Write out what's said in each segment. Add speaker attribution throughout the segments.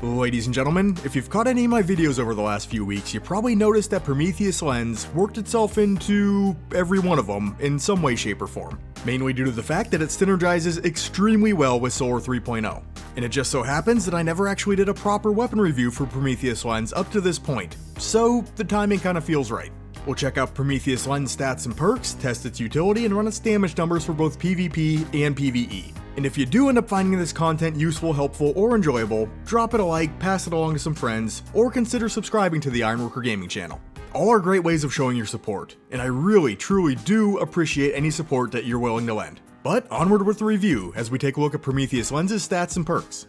Speaker 1: Ladies and gentlemen, if you've caught any of my videos over the last few weeks, you probably noticed that Prometheus Lens worked itself into every one of them in some way, shape, or form. Mainly due to the fact that it synergizes extremely well with Solar 3.0. And it just so happens that I never actually did a proper weapon review for Prometheus Lens up to this point, so the timing kinda feels right. We'll check out Prometheus Lens stats and perks, test its utility, and run its damage numbers for both PvP and PvE. And if you do end up finding this content useful, helpful, or enjoyable, drop it a like, pass it along to some friends, or consider subscribing to the Ironworker Gaming channel. All are great ways of showing your support, and I really, truly do appreciate any support that you're willing to lend. But onward with the review as we take a look at Prometheus Lens' stats and perks.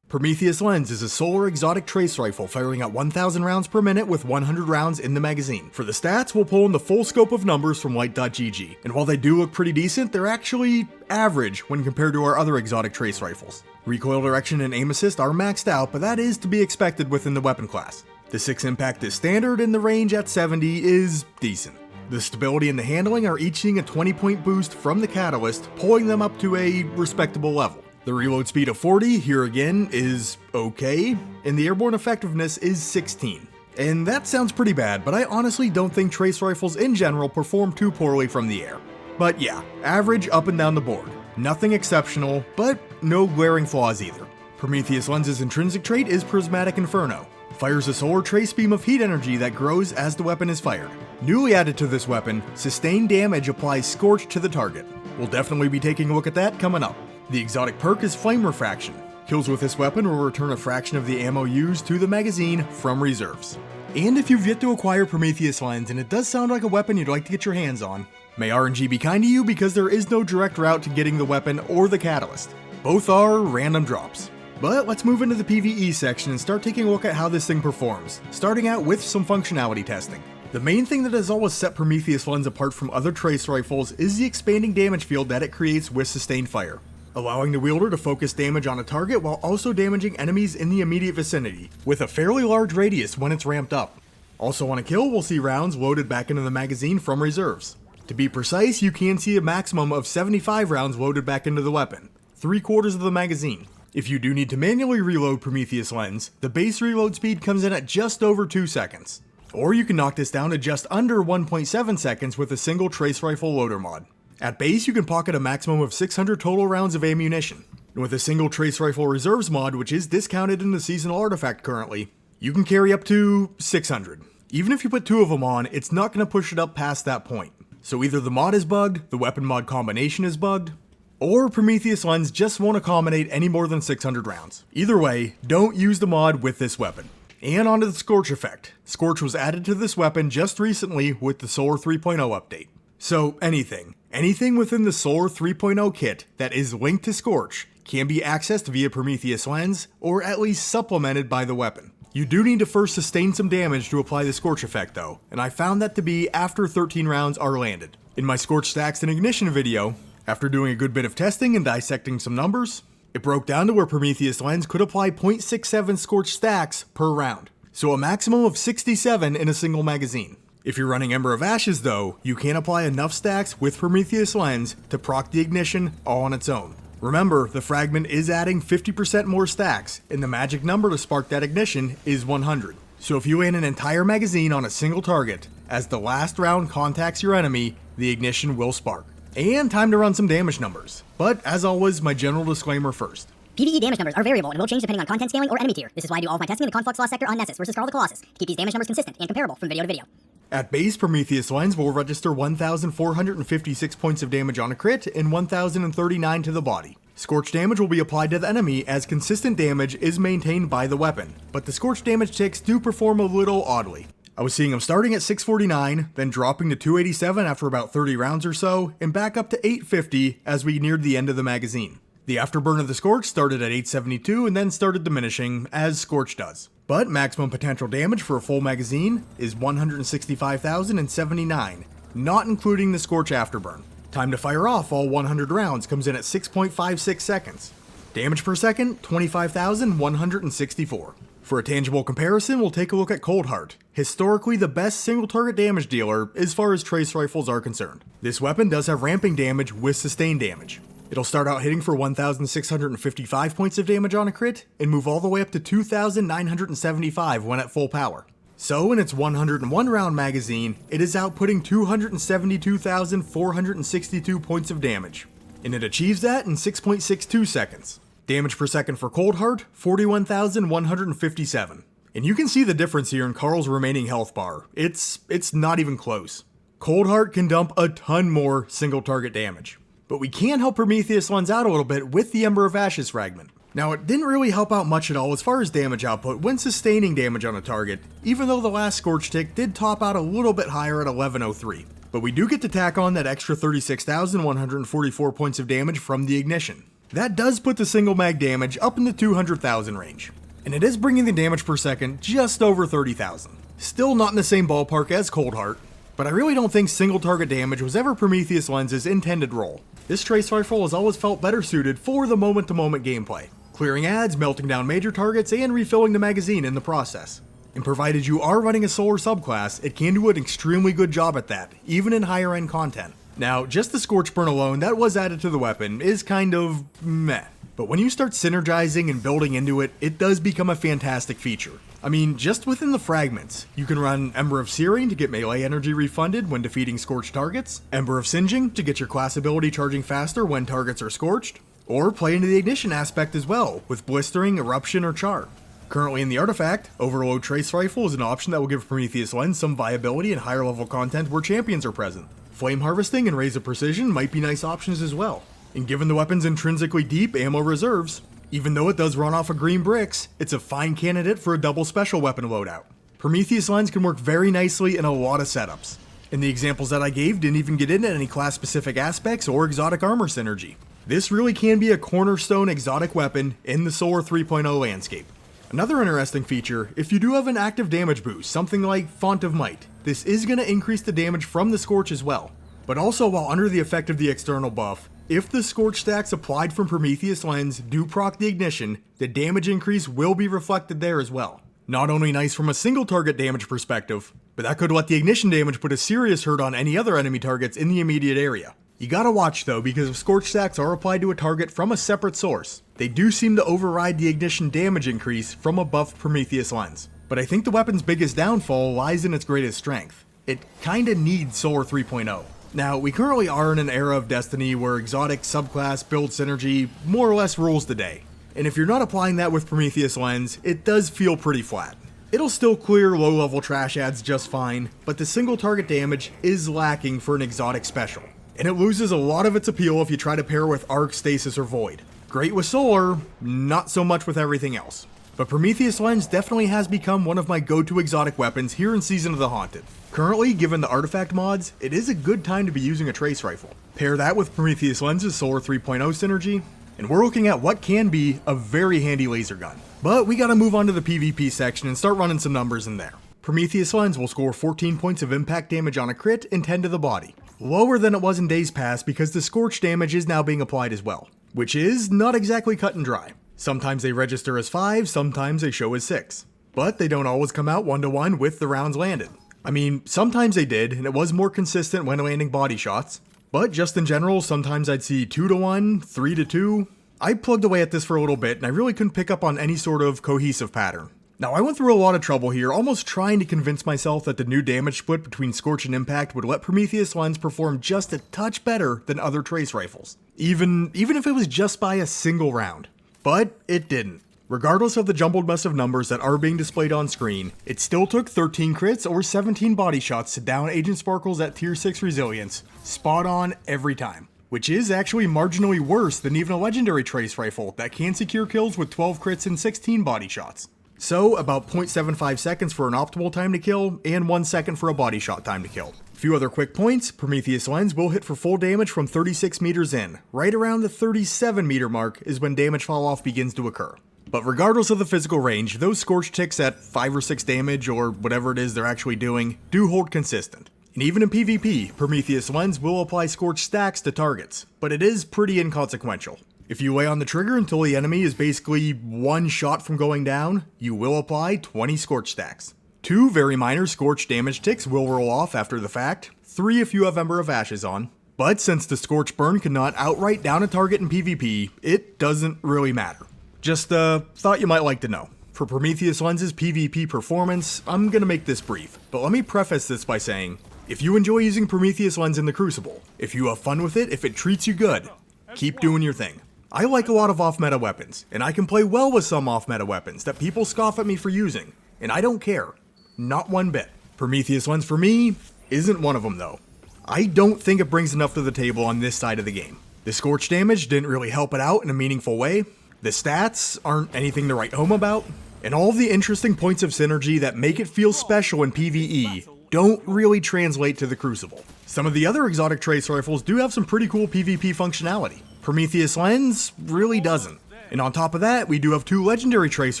Speaker 1: Prometheus Lens is a solar exotic trace rifle firing at 1,000 rounds per minute with 100 rounds in the magazine. For the stats, we'll pull in the full scope of numbers from light.gg, and while they do look pretty decent, they're actually average when compared to our other exotic trace rifles. Recoil direction and aim assist are maxed out, but that is to be expected within the weapon class. The 6 impact is standard, and the range at 70 is decent. The stability and the handling are each seeing a 20-point boost from the catalyst, pulling them up to a respectable level. The reload speed of 40, here again, is okay, and the airborne effectiveness is 16. And that sounds pretty bad, but I honestly don't think trace rifles in general perform too poorly from the air. But yeah, average up and down the board. Nothing exceptional, but no glaring flaws either. Prometheus Lens' intrinsic trait is Prismatic Inferno. Fires a solar trace beam of heat energy that grows as the weapon is fired. Newly added to this weapon, sustained damage applies Scorch to the target. We'll definitely be taking a look at that coming up. The exotic perk is Flame Refraction. Kills with this weapon will return a fraction of the ammo used to the magazine from reserves. And if you've yet to acquire Prometheus Lens and it does sound like a weapon you'd like to get your hands on, may RNG be kind to you because there is no direct route to getting the weapon or the catalyst. Both are random drops. But let's move into the PvE section and start taking a look at how this thing performs, starting out with some functionality testing. The main thing that has always set Prometheus Lens apart from other trace rifles is the expanding damage field that it creates with sustained fire, allowing the wielder to focus damage on a target while also damaging enemies in the immediate vicinity, with a fairly large radius when it's ramped up. Also on a kill, we'll see rounds loaded back into the magazine from reserves. To be precise, you can see a maximum of 75 rounds loaded back into the weapon, 3/4 of the magazine. If you do need to manually reload Prometheus Lens, the base reload speed comes in at just over 2 seconds. Or you can knock this down to just under 1.7 seconds with a single trace rifle loader mod. At base, you can pocket a maximum of 600 total rounds of ammunition. And with a single trace rifle reserves mod, which is discounted in the seasonal artifact currently, you can carry up to 600. Even if you put 2 of them on, it's not going to push it up past that point. So either the mod is bugged, the weapon mod combination is bugged, or Prometheus Lens just won't accommodate any more than 600 rounds. Either way, don't use the mod with this weapon. And onto the Scorch effect. Scorch was added to this weapon just recently with the Solar 3.0 update. So anything within the Solar 3.0 kit that is linked to Scorch can be accessed via Prometheus Lens, or at least supplemented by the weapon. You do need to first sustain some damage to apply the Scorch effect though, and I found that to be after 13 rounds are landed. In my Scorch stacks and ignition video, after doing a good bit of testing and dissecting some numbers, it broke down to where Prometheus Lens could apply 0.67 Scorch stacks per round, so a maximum of 67 in a single magazine. If you're running Ember of Ashes though, you can apply enough stacks with Prometheus Lens to proc the ignition all on its own. Remember, the fragment is adding 50% more stacks, and the magic number to spark that ignition is 100. So if you land an entire magazine on a single target, as the last round contacts your enemy, the ignition will spark. And time to run some damage numbers. But as always, my general disclaimer first.
Speaker 2: PvE damage numbers are variable and will change depending on content scaling or enemy tier. This is why I do all of my testing in the Conflux Lost sector on Nessus versus Karl the Colossus, to keep these damage numbers consistent and comparable from video to video.
Speaker 1: At base, Prometheus Lens will register 1,456 points of damage on a crit and 1,039 to the body. Scorch damage will be applied to the enemy as consistent damage is maintained by the weapon, but the Scorch damage ticks do perform a little oddly. I was seeing them starting at 649, then dropping to 287 after about 30 rounds or so, and back up to 850 as we neared the end of the magazine. The afterburn of the Scorch started at 872 and then started diminishing, as Scorch does. But maximum potential damage for a full magazine is 165,079, not including the Scorch afterburn. Time to fire off all 100 rounds comes in at 6.56 seconds. Damage per second, 25,164. For a tangible comparison, we'll take a look at Coldheart, historically the best single target damage dealer as far as trace rifles are concerned. This weapon does have ramping damage with sustained damage. It'll start out hitting for 1,655 points of damage on a crit, and move all the way up to 2,975 when at full power. So in its 101 round magazine, it is outputting 272,462 points of damage. And it achieves that in 6.62 seconds. Damage per second for Cold Heart, 41,157. And you can see the difference here in Carl's remaining health bar. It's not even close. Cold Heart can dump a ton more single target damage. But we can help Prometheus Lens out a little bit with the Ember of Ashes fragment. Now, it didn't really help out much at all as far as damage output when sustaining damage on a target, even though the last Scorch tick did top out a little bit higher at 1103. But we do get to tack on that extra 36,144 points of damage from the ignition. That does put the single mag damage up in the 200,000 range. And it is bringing the damage per second just over 30,000. Still not in the same ballpark as Cold Heart, but I really don't think single target damage was ever Prometheus Lens' intended role. This trace rifle has always felt better suited for the moment-to-moment gameplay, clearing ads, melting down major targets, and refilling the magazine in the process. And provided you are running a solar subclass, it can do an extremely good job at that, even in higher end content. Now, just the Scorch Burn alone that was added to the weapon is kind of meh. But when you start synergizing and building into it, it does become a fantastic feature. I mean, just within the fragments, you can run Ember of Searing to get melee energy refunded when defeating scorched targets, Ember of Singeing to get your class ability charging faster when targets are scorched, or play into the ignition aspect as well, with Blistering, Eruption, or Char. Currently in the artifact, Overload Trace Rifle is an option that will give Prometheus Lens some viability in higher level content where champions are present. Flame Harvesting and Raise of Precision might be nice options as well. And given the weapon's intrinsically deep ammo reserves, even though it does run off of green bricks, it's a fine candidate for a double special weapon loadout. Prometheus Lens can work very nicely in a lot of setups. And the examples that I gave didn't even get into any class specific aspects or exotic armor synergy. This really can be a cornerstone exotic weapon in the Solar 3.0 landscape. Another interesting feature, if you do have an active damage boost, something like Font of Might, this is going to increase the damage from the Scorch as well. But also while under the effect of the external buff, if the Scorch stacks applied from Prometheus Lens do proc the ignition, the damage increase will be reflected there as well. Not only nice from a single target damage perspective, but that could let the ignition damage put a serious hurt on any other enemy targets in the immediate area. You gotta watch though, because if Scorch stacks are applied to a target from a separate source, they do seem to override the ignition damage increase from a buffed Prometheus Lens. But I think the weapon's biggest downfall lies in its greatest strength. It kinda needs Solar 3.0. Now, we currently are in an era of Destiny where exotic, subclass, build synergy more or less rules the day. And if you're not applying that with Prometheus Lens, it does feel pretty flat. It'll still clear low-level trash ads just fine, but the single target damage is lacking for an exotic special. And it loses a lot of its appeal if you try to pair with Arc, Stasis, or Void. Great with Solar, not so much with everything else. But Prometheus Lens definitely has become one of my go-to exotic weapons here in Season of the Haunted. Currently, given the artifact mods, it is a good time to be using a trace rifle. Pair that with Prometheus Lens' Solar 3.0 synergy, and we're looking at what can be a very handy laser gun. But we gotta move on to the PvP section and start running some numbers in there. Prometheus Lens will score 14 points of impact damage on a crit and 10 to the body. Lower than it was in days past because the Scorch damage is now being applied as well, which is not exactly cut and dry. Sometimes they register as 5, sometimes they show as 6. But they don't always come out 1-to-1 with the rounds landed. I mean, sometimes they did, and it was more consistent when landing body shots. But just in general, sometimes I'd see 2-to-1, 3-to-2. I plugged away at this for a little bit, and I really couldn't pick up on any sort of cohesive pattern. Now, I went through a lot of trouble here, almost trying to convince myself that the new damage split between Scorch and Impact would let Prometheus Lens perform just a touch better than other trace rifles. Even if it was just by a single round. But it didn't. Regardless of the jumbled mess of numbers that are being displayed on screen, it still took 13 crits or 17 body shots to down Agent Sparkles at tier 6 resilience, spot on every time. Which is actually marginally worse than even a legendary trace rifle that can secure kills with 12 crits and 16 body shots. So about 0.75 seconds for an optimal time to kill, and 1 second for a body shot time to kill. A few other quick points, Prometheus Lens will hit for full damage from 36 meters in. Right around the 37 meter mark is when damage fall off begins to occur. But regardless of the physical range, those Scorch ticks at 5 or 6 damage, or whatever it is they're actually doing, do hold consistent. And even in PvP, Prometheus Lens will apply Scorch stacks to targets, but it is pretty inconsequential. If you lay on the trigger until the enemy is basically 1 shot from going down, you will apply 20 Scorch stacks. 2 very minor Scorch damage ticks will roll off after the fact, 3 if you have Ember of Ashes on. But since the Scorch Burn cannot outright down a target in PvP, it doesn't really matter. Just thought you might like to know. For Prometheus Lens's PvP performance, I'm gonna make this brief, but let me preface this by saying, if you enjoy using Prometheus Lens in the Crucible, if you have fun with it, if it treats you good, keep doing your thing. I like a lot of off-meta weapons, and I can play well with some off-meta weapons that people scoff at me for using, and I don't care. Not one bit. Prometheus Lens for me isn't one of them though. I don't think it brings enough to the table on this side of the game. The Scorch damage didn't really help it out in a meaningful way, the stats aren't anything to write home about, and all of the interesting points of synergy that make it feel special in PvE don't really translate to the Crucible. Some of the other exotic trace rifles do have some pretty cool PvP functionality. Prometheus Lens really doesn't. And on top of that, we do have 2 legendary trace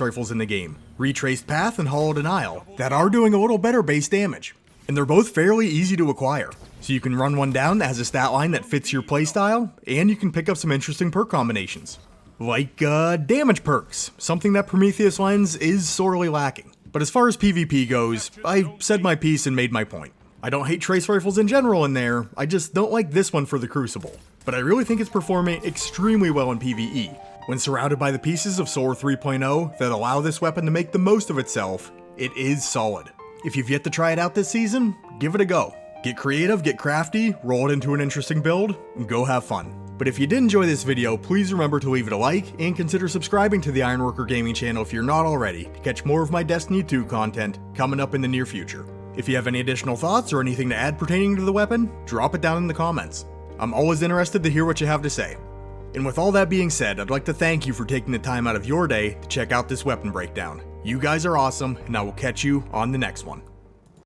Speaker 1: rifles in the game, Retraced Path and Hollow Denial, that are doing a little better base damage. And they're both fairly easy to acquire, so you can run one down that has a stat line that fits your playstyle, and you can pick up some interesting perk combinations. Like damage perks, something that Prometheus Lens is sorely lacking. But as far as PvP goes, I said my piece and made my point. I don't hate trace rifles in general in there, I just don't like this one for the Crucible. But I really think it's performing extremely well in PvE. When surrounded by the pieces of Solar 3.0 that allow this weapon to make the most of itself, it is solid. If you've yet to try it out this season, give it a go. Get creative, get crafty, roll it into an interesting build, and go have fun. But if you did enjoy this video, please remember to leave it a like, and consider subscribing to the Ironworker Gaming channel if you're not already, to catch more of my Destiny 2 content coming up in the near future. If you have any additional thoughts or anything to add pertaining to the weapon, drop it down in the comments. I'm always interested to hear what you have to say. And with all that being said, I'd like to thank you for taking the time out of your day to check out this weapon breakdown. You guys are awesome, and I will catch you on the next one.